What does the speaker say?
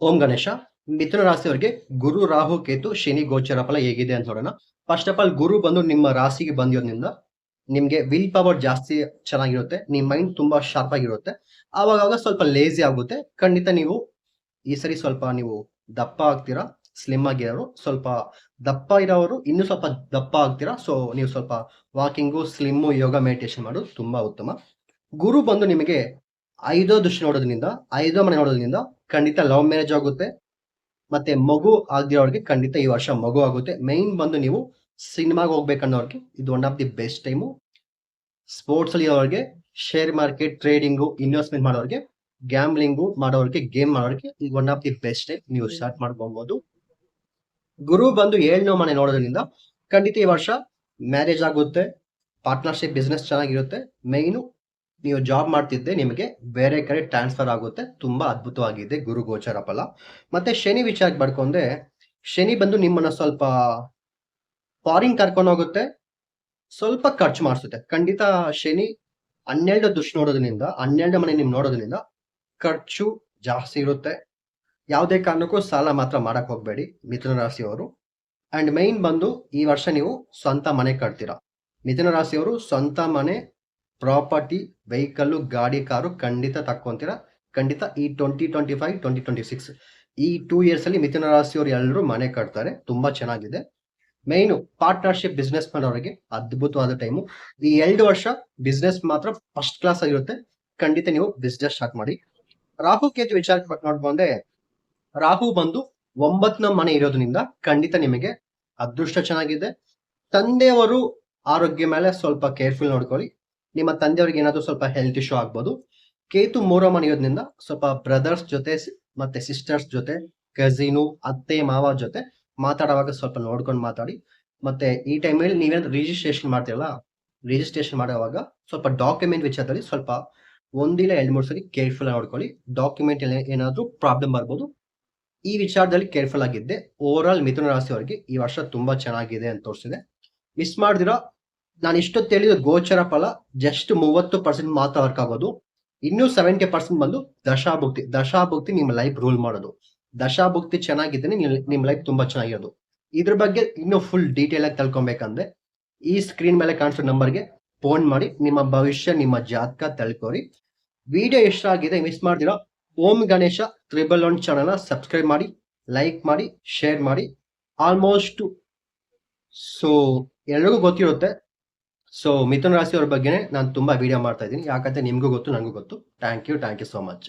ಓಂ ಗಣೇಶ. ಮಿಥುನ ರಾಶಿಯವರಿಗೆ ಗುರು, ರಾಹು, ಕೇತು, ಶನಿ ಗೋಚರ ಫಲ ಹೇಗಿದೆ ಅಂತ ನೋಡೋಣ. ಫಸ್ಟ್ ಆಫ್ ಆಲ್ ಗುರು ಬಂದು ನಿಮ್ಮ ರಾಶಿಗೆ ಬಂದಿರೋದ್ರಿಂದ ನಿಮ್ಗೆ ವಿಲ್ ಪವರ್ ಜಾಸ್ತಿ ಚೆನ್ನಾಗಿರುತ್ತೆ. ನಿಮ್ ಮೈಂಡ್ ತುಂಬಾ ಶಾರ್ಪ್ ಆಗಿರುತ್ತೆ. ಆವಾಗ ಸ್ವಲ್ಪ ಲೇಜಿ ಆಗುತ್ತೆ. ಖಂಡಿತ ನೀವು ಈ ಸರಿ ಸ್ವಲ್ಪ ನೀವು ದಪ್ಪ ಆಗ್ತೀರಾ. ಸ್ಲಿಮ್ ಆಗಿರೋರು ಸ್ವಲ್ಪ ದಪ್ಪ ಇರೋರು ಇನ್ನೂ ಸ್ವಲ್ಪ ದಪ್ಪ ಆಗ್ತೀರಾ. ಸೊ ನೀವು ಸ್ವಲ್ಪ ವಾಕಿಂಗು, ಸ್ಲಿಮ್ಮು, ಯೋಗ, ಮೆಡಿಟೇಷನ್ ಮಾಡೋದು ತುಂಬಾ ಉತ್ತಮ. ಗುರು ಬಂದು ನಿಮಗೆ 5ನೇ ದೃಷ್ಟಿ ನೋಡೋದ್ರಿಂದ, 5ನೇ ಮನೆ ನೋಡೋದ್ರಿಂದ ಖಂಡಿತ ಲವ್ ಮ್ಯಾರೇಜ್ ಆಗುತ್ತೆ. ಮತ್ತೆ ಮಗು ಆಗದಿರೋರಿಗೆ ಖಂಡಿತ ಈ ವರ್ಷ ಮಗು ಆಗುತ್ತೆ. ಮೈನ್ ಬಂದು ನೀವು ಸಿನಿಮಾಗೆ ಹೋಗ್ಬೇಕನ್ನೋರಿಗೆ ಇದು one of the best time. Sports ಅಲ್ಲಿ ಇರೋರಿಗೆ, ಶೇರ್ ಮಾರ್ಕೆಟ್, ಟ್ರೇಡಿಂಗು, ಇನ್ವೆಸ್ಟ್ಮೆಂಟ್ ಮಾಡೋರಿಗೆ, ಗ್ಯಾಮ್ಲಿಂಗು ಮಾಡೋರಿಗೆ, ಗೇಮ್ ಮಾಡೋರಿಗೆ ಇದು one of the best time. ನೀವು ಸ್ಟಾರ್ಟ್ ಮಾಡ್ಕೊಬಹುದು. ಗುರು ಬಂದು 7ನೇ ಮನೆ ನೋಡೋದ್ರಿಂದ ಖಂಡಿತ ಈ ವರ್ಷ ಮ್ಯಾರೇಜ್ ಆಗುತ್ತೆ. ಪಾರ್ಟ್ನರ್ಶಿಪ್ ಬಿಸ್ನೆಸ್ ಚೆನ್ನಾಗಿರುತ್ತೆ. ಮೈನು ನೀವು ಜಾಬ್ ಮಾಡ್ತಿದ್ದೆ ನಿಮಗೆ ಬೇರೆ ಕಡೆ ಟ್ರಾನ್ಸ್ಫರ್ ಆಗುತ್ತೆ. ತುಂಬಾ ಅದ್ಭುತವಾಗಿದೆ ಗುರು ಗೋಚರ ಫಲ. ಮತ್ತೆ ಶನಿ ವಿಚಾರಕ್ಕೆ ಬರ್ಕೊಂಡ್ರೆ, ಶನಿ ಬಂದು ನಿಮ್ಮನ್ನ ಸ್ವಲ್ಪ ಫಾರಿನ್ ಕರ್ಕೊಂಡು ಹೋಗುತ್ತೆ, ಸ್ವಲ್ಪ ಖರ್ಚು ಮಾಡಿಸುತ್ತೆ. ಖಂಡಿತ ಶನಿ 12 ದೃಷ್ಟಿ ನೋಡೋದ್ರಿಂದ, 12 ಮನೆ ನಿಮ್ ನೋಡೋದ್ರಿಂದ ಖರ್ಚು ಜಾಸ್ತಿ ಇರುತ್ತೆ. ಯಾವುದೇ ಕಾರಣಕ್ಕೂ ಸಾಲ ಮಾತ್ರ ಮಾಡಕ್ ಹೋಗ್ಬೇಡಿ ಮಿಥುನ ರಾಶಿಯವರು. ಅಂಡ್ ಮೈನ್ ಬಂದು ಈ ವರ್ಷ ನೀವು ಸ್ವಂತ ಮನೆ ಕಟ್ತೀರಾ. ಮಿಥುನ ರಾಶಿಯವರು ಸ್ವಂತ ಮನೆ, ಪ್ರಾಪರ್ಟಿ, ವೆಹಿಕಲ್ಲು, ಗಾಡಿ, ಕಾರು ಖಂಡಿತ ತಕ್ಕೊಂತೀರಾ. ಖಂಡಿತ ಈ 2025, 2026 ಈ 2 ಇಯರ್ಸ್ ಅಲ್ಲಿ ಮಿಥುನ ರಾಶಿಯವರು ಎಲ್ಲರೂ ಮನೆ ಕಟ್ತಾರೆ. ತುಂಬಾ ಚೆನ್ನಾಗಿದೆ. ಮೈನು ಪಾರ್ಟ್ನರ್ಶಿಪ್ ಬಿಸ್ನೆಸ್ ಮಾಡೋರಿಗೆ ಅದ್ಭುತವಾದ ಟೈಮು. ಈ 2 ವರ್ಷ ಬಿಸ್ನೆಸ್ ಮಾತ್ರ ಫಸ್ಟ್ ಕ್ಲಾಸ್ ಆಗಿರುತ್ತೆ. ಖಂಡಿತ ನೀವು ಬಿಸ್ನೆಸ್ ಸ್ಟಾರ್ಟ್ ಮಾಡಿ. ರಾಹು ಕೇತು ವಿಚಾರಕ್ಕೆ ನೋಡ್ಕೊಂಡ್ರೆ, ರಾಹು ಬಂದು 9ನೇ ಮನೆ ಇರೋದ್ರಿಂದ ಖಂಡಿತ ನಿಮಗೆ ಅದೃಷ್ಟ ಚೆನ್ನಾಗಿದೆ. ತಂದೆಯವರು ಆರೋಗ್ಯ ಮೇಲೆ ಸ್ವಲ್ಪ ಕೇರ್ಫುಲ್ ನೋಡ್ಕೊಳ್ಳಿ. ನಿಮ್ಮ ತಂದೆಯವರಿಗೆ ಏನಾದರೂ ಸ್ವಲ್ಪ ಹೆಲ್ತ್ ಇಶ್ಯೂ ಆಗ್ಬೋದು. ಕೇತು 3ನೇ ಮನೆ ಇರೋದ್ರಿಂದ ಸ್ವಲ್ಪ ಬ್ರದರ್ಸ್ ಜೊತೆ ಮತ್ತೆ ಸಿಸ್ಟರ್ಸ್ ಜೊತೆ, ಕಸಿನು, ಅತ್ತೆ ಮಾವ ಜೊತೆ ಮಾತಾಡುವಾಗ ಸ್ವಲ್ಪ ನೋಡ್ಕೊಂಡು ಮಾತಾಡಿ. ಮತ್ತೆ ಈ ಟೈಮಲ್ಲಿ ನೀವೇನಾದ್ರು ರಿಜಿಸ್ಟ್ರೇಷನ್ ಮಾಡ್ತೀರಲ್ಲ, ರಿಜಿಸ್ಟ್ರೇಷನ್ ಮಾಡುವಾಗ ಸ್ವಲ್ಪ ಡಾಕ್ಯುಮೆಂಟ್ ವಿಚಾರದಲ್ಲಿ ಸ್ವಲ್ಪ ಒಂದಿಲ್ಲ 2-3 ಸರಿ ಕೇರ್ಫುಲ್ ನೋಡ್ಕೊಳ್ಳಿ. ಡಾಕ್ಯುಮೆಂಟ್ ಏನಾದರೂ ಪ್ರಾಬ್ಲಮ್ ಬರ್ಬೋದು. ಈ ವಿಚಾರದಲ್ಲಿ ಕೇರ್ಫುಲ್ ಆಗಿದ್ದೆ ಓವರ್ ಆಲ್ ಮಿಥುನ ರಾಶಿಯವರಿಗೆ ಈ ವರ್ಷ ತುಂಬಾ ಚೆನ್ನಾಗಿದೆ ಅಂತ ತೋರಿಸಿದೆ. ಮಿಸ್ ಮಾಡಿದಿರಾ, ನಾನು ಇಷ್ಟೊತ್ತು ಹೇಳಿದ ಗೋಚರ ಫಲ ಜಸ್ಟ್ 30% ಮಾತ್ರ ವರ್ಕ್ ಆಗೋದು. ಇನ್ನೂ 70% ಬಂದು ದಶಾಭುಕ್ತಿ. ದಶಾಭುಕ್ತಿ ನಿಮ್ಮ ಲೈಫ್ ರೂಲ್ ಮಾಡೋದು. ದಶಾಭುಕ್ತಿ ಚೆನ್ನಾಗಿದ್ದೇನೆ ನಿಮ್ಮ ಲೈಫ್ ತುಂಬಾ ಚೆನ್ನಾಗಿರೋದು. ಇದ್ರ ಬಗ್ಗೆ ಇನ್ನೂ ಫುಲ್ ಡೀಟೇಲ್ ಆಗಿ ತಿಳ್ಕೊಬೇಕಂದ್ರೆ ಈ ಸ್ಕ್ರೀನ್ ಮೇಲೆ ಕಾಣಿಸೋ ನಂಬರ್ಗೆ ಫೋನ್ ಮಾಡಿ ನಿಮ್ಮ ಭವಿಷ್ಯ, ನಿಮ್ಮ ಜಾತಕ ತಿಳ್ಕೊರಿ. ವಿಡಿಯೋ ಇಷ್ಟ ಆಗಿದೆ ಮಿಸ್ ಮಾಡ್ದಿರಾ, ಓಂ ಗಣೇಶ 111 ಚಾನಲ್ನ ಸಬ್ಸ್ಕ್ರೈಬ್ ಮಾಡಿ, ಲೈಕ್ ಮಾಡಿ, ಶೇರ್ ಮಾಡಿ. ಆಲ್ಮೋಸ್ಟ್ ಸೊ ಎಲ್ರಿಗೂ ಗೊತ್ತಿರುತ್ತೆ. ಸೊ ಮಿಥುನ ರಾಶಿಯವರ ಬಗ್ಗೆನೇ ನಾನು ತುಂಬಾ ವಿಡಿಯೋ ಮಾಡ್ತಾ ಇದ್ದೀನಿ. ಯಾಕಂದ್ರೆ ನಿಮ್ಗೂ ಗೊತ್ತು, ನನಗೂ ಗೊತ್ತು. Thank you so much.